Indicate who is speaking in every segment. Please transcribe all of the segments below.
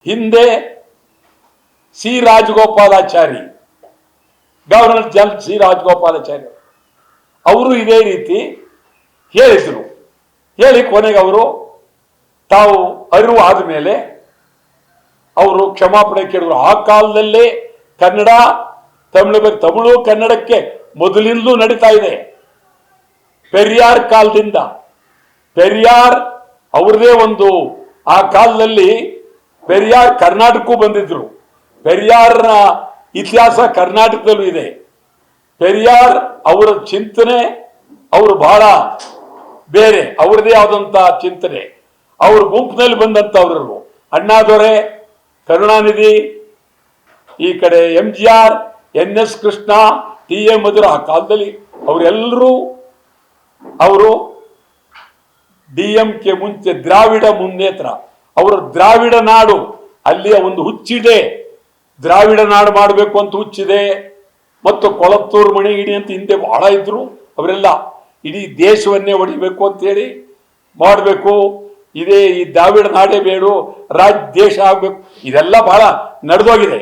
Speaker 1: ಹಿಂದೆ C Rajagopalachari, governor general C Rajagopalachari ಅವರು ಇದೇ ರೀತಿ ಹೇಳಿದ್ರು. ಹೇಳಿ ಕೊನೆಗೆ ಅವರು ತಾವು ಅರಿವು ಆದ ಮೇಲೆ ಅವರು ಕ್ಷಮಾಪಣೆ ಕೇಳಿದ್ರು. ಆ ಕಾಲದಲ್ಲೇ ಕನ್ನಡ ತಮಿಳು ಕನ್ನಡಕ್ಕೆ ಮೊದಲಿಂದಲೂ ನಡೀತಾ ಇದೆ. ಪೆರಿಯಾರ್ ಕಾಲದಿಂದ, ಪೆರಿಯಾರ್ ಅವ್ರದೇ ಒಂದು, ಆ ಕಾಲದಲ್ಲಿ ಪೆರಿಯಾರ್ ಕರ್ನಾಟಕಕ್ಕೂ ಬಂದಿದ್ರು. ಪೆರಿಯಾರ್ನ ಇತಿಹಾಸ ಕರ್ನಾಟಕದಲ್ಲೂ ಇದೆ. ಪೆರಿಯಾರ್ ಅವರ ಚಿಂತನೆ ಅವರು ಬಹಳ ಬೇರೆ, ಅವರದೇ ಆದಂತ ಚಿಂತನೆ. ಅವ್ರ ಗುಂಪಿನಲ್ಲಿ ಬಂದಂತವ್ರು ಅಣ್ಣಾದೊರೆ, ಕರುಣಾನಿಧಿ, ಈ ಕಡೆ MGR, NS ಕೃಷ್ಣ, TA ಮಧುರ. ಆ ಕಾಲದಲ್ಲಿ ಅವರೆಲ್ಲರೂ ಅವರು DMK ಮುಂಚೆ ದ್ರಾವಿಡ ಮುನ್ನೇತ್ರ, ಅವರು ದ್ರಾವಿಡ ನಾಡು, ಅಲ್ಲಿಯ ಒಂದು ಹುಚ್ಚಿದೆ, ದ್ರಾವಿಡ ನಾಡು ಮಾಡಬೇಕು ಅಂತ ಹುಚ್ಚಿದೆ. ಮತ್ತು ಕೊಳತ್ತೂರು ಮಣಿಗಿಣಿ ಅಂತ ಹಿಂದೆ ಬಹಳ ಇದ್ರು. ಅವರೆಲ್ಲ ಇಡೀ ದೇಶವನ್ನೇ ಹೊಡಿಬೇಕು ಅಂತೇಳಿ ಮಾಡಬೇಕು, ಇದೇ ಈ ದ್ರಾವಿಡ ನಾಡೇ ಬೇಡು, ದೇಶ ಆಗ್ಬೇಕು, ಇದೆಲ್ಲ ಬಹಳ ನಡೆದೋಗಿದೆ.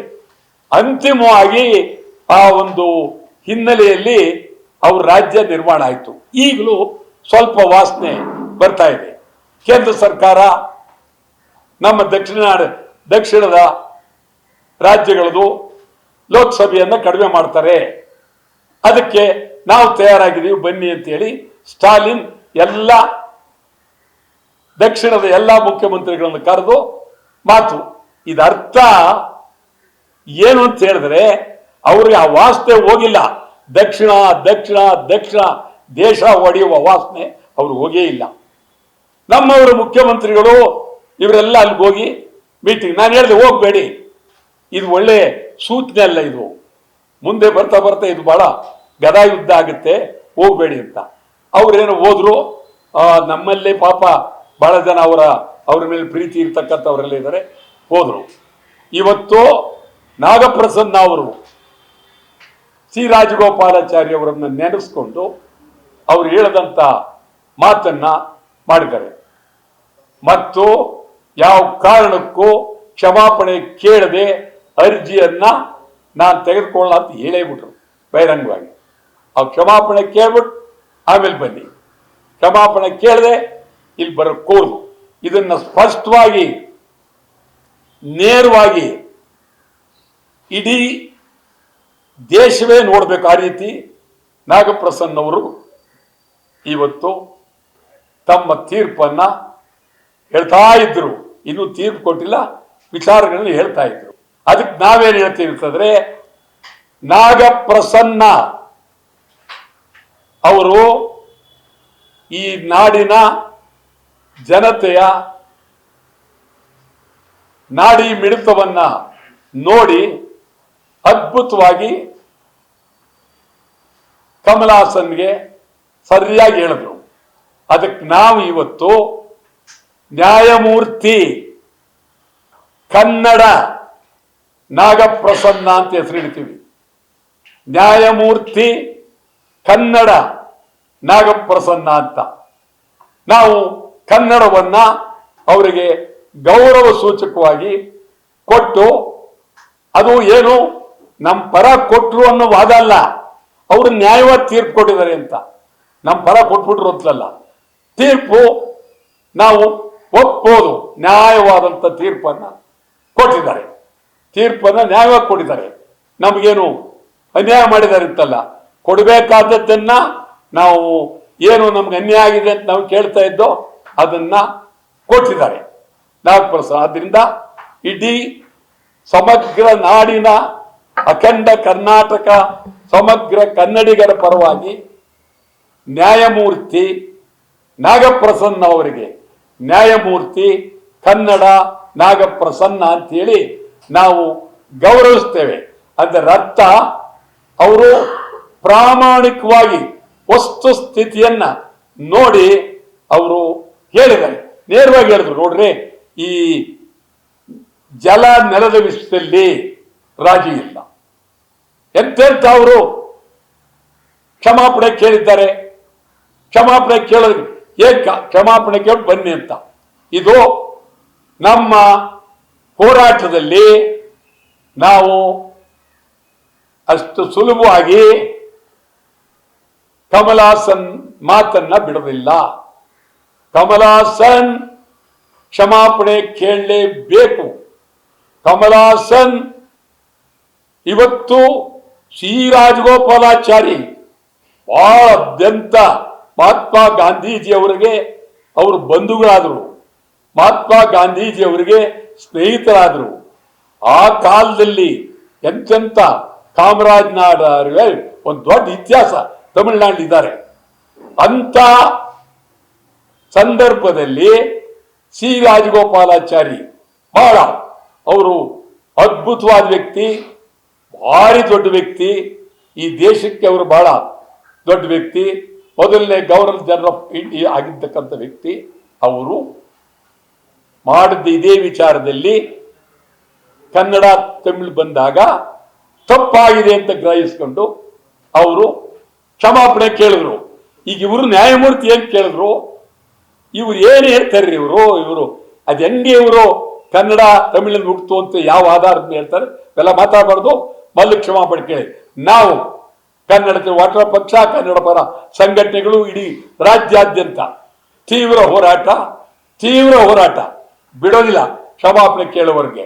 Speaker 1: ಅಂತಿಮವಾಗಿ ಆ ಒಂದು ಹಿನ್ನೆಲೆಯಲ್ಲಿ ಅವ್ರ ರಾಜ್ಯ ನಿರ್ಮಾಣ ಆಯಿತು. ಈಗಲೂ ಸ್ವಲ್ಪ ವಾಸನೆ ಬರ್ತಾ ಇದೆ. ಕೇಂದ್ರ ಸರ್ಕಾರ ನಮ್ಮ ದಕ್ಷಿಣದ ರಾಜ್ಯಗಳದು ಲೋಕಸಭೆಯನ್ನ ಕಡಿಮೆ ಮಾಡ್ತಾರೆ, ಅದಕ್ಕೆ ನಾವು ತಯಾರಾಗಿದ್ದೀವಿ ಬನ್ನಿ ಅಂತೇಳಿ ಸ್ಟಾಲಿನ್ ಎಲ್ಲ ದಕ್ಷಿಣದ ಎಲ್ಲ ಮುಖ್ಯಮಂತ್ರಿಗಳನ್ನು ಕರೆದು ಮಾತು. ಇದರ್ಥ ಏನು ಅಂತ ಹೇಳಿದ್ರೆ ಅವ್ರಿಗೆ ಆ ವಾಸನೆ ಹೋಗಿಲ್ಲ. ದಕ್ಷಿಣ ದಕ್ಷಿಣ ದಕ್ಷಿಣ ದೇಶ ಒಡೆಯುವ ವಾಸನೆ ಅವ್ರು ಹೋಗೇ ಇಲ್ಲ. ನಮ್ಮವರು ಮುಖ್ಯಮಂತ್ರಿಗಳು ಇವರೆಲ್ಲ ಅಲ್ಲಿಗೆ ಹೋಗಿ ಮೀಟಿಂಗ್, ನಾನು ಹೇಳಿದೆ ಹೋಗ್ಬೇಡಿ, ಇದು ಒಳ್ಳೆ ಸೂಚನೆ ಅಲ್ಲ, ಇದು ಮುಂದೆ ಬರ್ತಾ ಬರ್ತಾ ಇದು ಬಹಳ ಗದಾ ಯುದ್ಧ ಆಗುತ್ತೆ, ಹೋಗ್ಬೇಡಿ ಅಂತ. ಅವ್ರೇನು ಹೋದ್ರು. ನಮ್ಮಲ್ಲೇ ಪಾಪ ಬಹಳ ಜನ ಅವರ ಮೇಲೆ ಪ್ರೀತಿ ಇರ್ತಕ್ಕಂಥವರೆಲ್ಲ ಇದ್ದಾರೆ, ಹೋದ್ರು. ಇವತ್ತು ನಾಗಪ್ರಸನ್ನ ಅವರು ಸಿ ರಾಜಗೋಪಾಲಾಚಾರಿ ಅವರನ್ನ ನೆನೆಸ್ಕೊಂಡು ಅವ್ರು ಹೇಳದಂತ ಮಾತನ್ನ ಮಾಡಿದ್ದಾರೆ. ಮತ್ತು ಯಾವ ಕಾರಣಕ್ಕೂ ಕ್ಷಮಾಪಣೆ ಕೇಳದೆ ಅರ್ಜಿಯನ್ನ ನಾನು ತೆಗೆದುಕೊಳ್ಳ ಅಂತ ಹೇಳೇ ಬಿಟ್ರು ಬಹಿರಂಗವಾಗಿ. ಆ ಕ್ಷಮಾಪಣೆ ಕೇಳ್ಬಿಟ್ಟು ಆಮೇಲೆ ಬನ್ನಿ, ಕ್ಷಮಾಪಣೆ ಕೇಳದೆ ಇಲ್ಲಿ ಬರಕೂಡದು. ಇದನ್ನ ಸ್ಪಷ್ಟವಾಗಿ ನೇರವಾಗಿ ಇಡೀ ದೇಶವೇ ನೋಡ್ಬೇಕು. ಆ ರೀತಿ ನಾಗಪ್ರಸನ್ನವರು ಇವತ್ತು ತಮ್ಮ ತೀರ್ಪನ್ನ ಹೇಳ್ತಾ ಇದ್ರು. ಇನ್ನೂ ತೀರ್ಪು ಕೊಟ್ಟಿಲ್ಲ, ವಿಚಾರಗಳನ್ನು ಹೇಳ್ತಾ ಇದ್ರು. ಅದಕ್ಕೆ ನಾವೇನು ಹೇಳ್ತೀವಿ ಅಂತಂದ್ರೆ, ನಾಗಪ್ರಸನ್ನ ಅವರು ಈ ನಾಡಿನ ಜನತೆಯ ನಾಡಿ ಮಿಡಿತವನ್ನ ನೋಡಿ ಅದ್ಭುತವಾಗಿ ಕಮಲಾಸನ್ಗೆ ಸರಿಯಾಗಿ ಹೇಳಿದ್ರು. ಅದಕ್ಕೆ ನಾವು ಇವತ್ತು ನ್ಯಾಯಮೂರ್ತಿ ಕನ್ನಡ ನಾಗಪ್ರಸನ್ನ ಅಂತ ಹೆಸರಿಡ್ತೀವಿ. ನ್ಯಾಯಮೂರ್ತಿ ಕನ್ನಡ ನಾಗಪ್ರಸನ್ನ ಅಂತ ನಾವು ಕನ್ನಡವನ್ನ ಅವರಿಗೆ ಗೌರವ ಸೂಚಕವಾಗಿ ಕೊಟ್ಟು, ಅದು ಏನು ನಮ್ಮ ಪರ ಕೊಟ್ಟರು ಅನ್ನೋ ವಾದ ಅಲ್ಲ, ಅವರು ನ್ಯಾಯವಾದ ತೀರ್ಪು ಕೊಟ್ಟಿದ್ದಾರೆ ಅಂತ. ನಮ್ಮ ಪರ ಕೊಟ್ಬಿಟ್ರು ಅಂತಲ್ಲ, ತೀರ್ಪು ನಾವು ಒಪ್ಪೋದು, ನ್ಯಾಯವಾದಂಥ ತೀರ್ಪನ್ನ ಕೊಟ್ಟಿದ್ದಾರೆ, ತೀರ್ಪನ್ನ ನ್ಯಾಯವಾಗಿ ಕೊಟ್ಟಿದ್ದಾರೆ. ನಮಗೇನು ಅನ್ಯಾಯ ಮಾಡಿದ್ದಾರೆ ಅಂತಲ್ಲ, ಕೊಡಬೇಕಾದದ್ದನ್ನ ನಾವು ಏನು ನಮ್ಗೆ ಅನ್ಯಾಯ ಆಗಿದೆ ಅಂತ ನಾವು ಕೇಳ್ತಾ ಇದ್ದೋ ಅದನ್ನ ಕೊಟ್ಟಿದ್ದಾರೆ ನಾಗಪ್ರಸನ್ನ. ಆದ್ರಿಂದ ಇಡೀ ಸಮಗ್ರ ನಾಡಿನ ಅಖಂಡ ಕರ್ನಾಟಕ ಸಮಗ್ರ ಕನ್ನಡಿಗರ ಪರವಾಗಿ ನ್ಯಾಯಮೂರ್ತಿ ನಾಗಪ್ರಸನ್ನ ಅವರಿಗೆ ನ್ಯಾಯಮೂರ್ತಿ ಕನ್ನಡ ನಾಗಪ್ರಸನ್ನ ಅಂತೇಳಿ ನಾವು ಗೌರವಿಸ್ತೇವೆ. ಅದರ ಅರ್ಥ ಅವರು ಪ್ರಾಮಾಣಿಕವಾಗಿ ವಸ್ತು ಸ್ಥಿತಿಯನ್ನ ನೋಡಿ ಅವರು ಹೇಳಿದ್ದಾರೆ, ನೇರವಾಗಿ ಹೇಳಿದ್ರು. ನೋಡ್ರಿ, ಈ ಜಲ ನೆಲದ ವಿಷಯದಲ್ಲಿ ರಾಜಿ ಇಲ್ಲ. ಎಂತೆಂತ ಅವರು ಕ್ಷಮಾಪಣೆ ಕೇಳಿದ್ದಾರೆ. ಕ್ಷಮಾಪಣೆ ಕೇಳೋದು ಕ್ಷಮಾಪಣೆ ಕೇಳಿ ಬನ್ನಿ ಅಂತ. ಇದು ನಮ್ಮ ಹೋರಾಟದಲ್ಲಿ ನಾವು ಅಷ್ಟು ಸುಲಭವಾಗಿ ಕಮಲ್ ಹಾಸನ್ ಮಾತನ್ನ ಬಿಡೋದಿಲ್ಲ. ಕಮಲ್ ಹಾಸನ್ ಕ್ಷಮಾಪಣೆ ಕೇಳಲೇಬೇಕು. ಕಮಲ್ ಹಾಸನ್ ಇವತ್ತು ಸಿ ರಾಜಗೋಪಾಲಾಚಾರಿ ಬಹಳ ಅತ್ಯಂತ ಮಹಾತ್ಮ ಗಾಂಧೀಜಿಯವರಿಗೆ ಅವರು ಬಂಧುಗಳಾದರು, ಮಹಾತ್ಮ ಗಾಂಧೀಜಿಯವರಿಗೆ ಸ್ನೇಹಿತರಾದರು. ಆ ಕಾಲದಲ್ಲಿ ಎಂತೆಂತ ಕಾಮರಾಜ್ ನಾಡರಿಗೆ ಒಂದು ದೊಡ್ಡ ಇತಿಹಾಸ ತಮಿಳುನಾಡು ಇದ್ದಾರೆ. ಅಂತ ಸಂದರ್ಭದಲ್ಲಿ ಸಿ ರಾಜಗೋಪಾಲಾಚಾರಿ ಬಹಳ ಅವರು ಅದ್ಭುತವಾದ ವ್ಯಕ್ತಿ, ಭಾರಿ ದೊಡ್ಡ ವ್ಯಕ್ತಿ, ಈ ದೇಶಕ್ಕೆ ಅವರು ಬಹಳ ದೊಡ್ಡ ವ್ಯಕ್ತಿ, ಮೊದಲನೇ ಗವರ್ನರ್ ಜನರಲ್ ಆಫ್ ಇಂಡಿಯಾ ಆಗಿರ್ತಕ್ಕಂಥ ವ್ಯಕ್ತಿ. ಅವರು ಮಾಡಿದ್ದ ಇದೇ ವಿಚಾರದಲ್ಲಿ ಕನ್ನಡ ತಮಿಳು ಬಂದಾಗ ತಪ್ಪಾಗಿದೆ ಅಂತ ಗ್ರಹಿಸ್ಕೊಂಡು ಅವರು ಕ್ಷಮಾಪಣೆ ಕೇಳಿದ್ರು. ಈಗ ಇವರು ನ್ಯಾಯಮೂರ್ತಿ ಏನ್ ಕೇಳಿದ್ರು, ಇವ್ರು ಏನ್ ಹೇಳ್ತಾರ್ರಿ ಇವರು ಅದ್ ಹೆಂಗೆ ಇವರು ಕನ್ನಡ ತಮಿಳಿನ ಹುಡ್ತು ಅಂತ ಯಾವ ಆಧಾರದ ಹೇಳ್ತಾರೆ, ಎಲ್ಲ ಮಾತಾಡಬಾರ್ದು, ಮೊದಲು ಕ್ಷಮಾಪಣೆ ಕೇಳಿ. ನಾವು ಕನ್ನಡದ ವಾಟರ ಪಕ್ಷ, ಕನ್ನಡ ಪರ ಸಂಘಟನೆಗಳು ಇಡೀ ರಾಜ್ಯಾದ್ಯಂತ ತೀವ್ರ ಹೋರಾಟ ಬಿಡೋದಿಲ್ಲ ಕ್ಷಮಾಪಣೆ ಕೇಳುವವರೆಗೆ.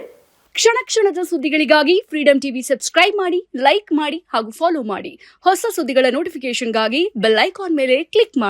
Speaker 2: ಕ್ಷಣ ಕ್ಷಣದ ಸುದ್ದಿಗಳಿಗಾಗಿ ಫ್ರೀಡಂ ಟಿವಿ ಸಬ್ಸ್ಕ್ರೈಬ್ ಮಾಡಿ, ಲೈಕ್ ಮಾಡಿ ಹಾಗೂ ಫಾಲೋ ಮಾಡಿ. ಹೊಸ ಸುದ್ದಿಗಳ ನೋಟಿಫಿಕೇಶನ್ಗಾಗಿ ಬೆಲ್ ಐಕಾನ್ ಮೇಲೆ ಕ್ಲಿಕ್ ಮಾಡಿ.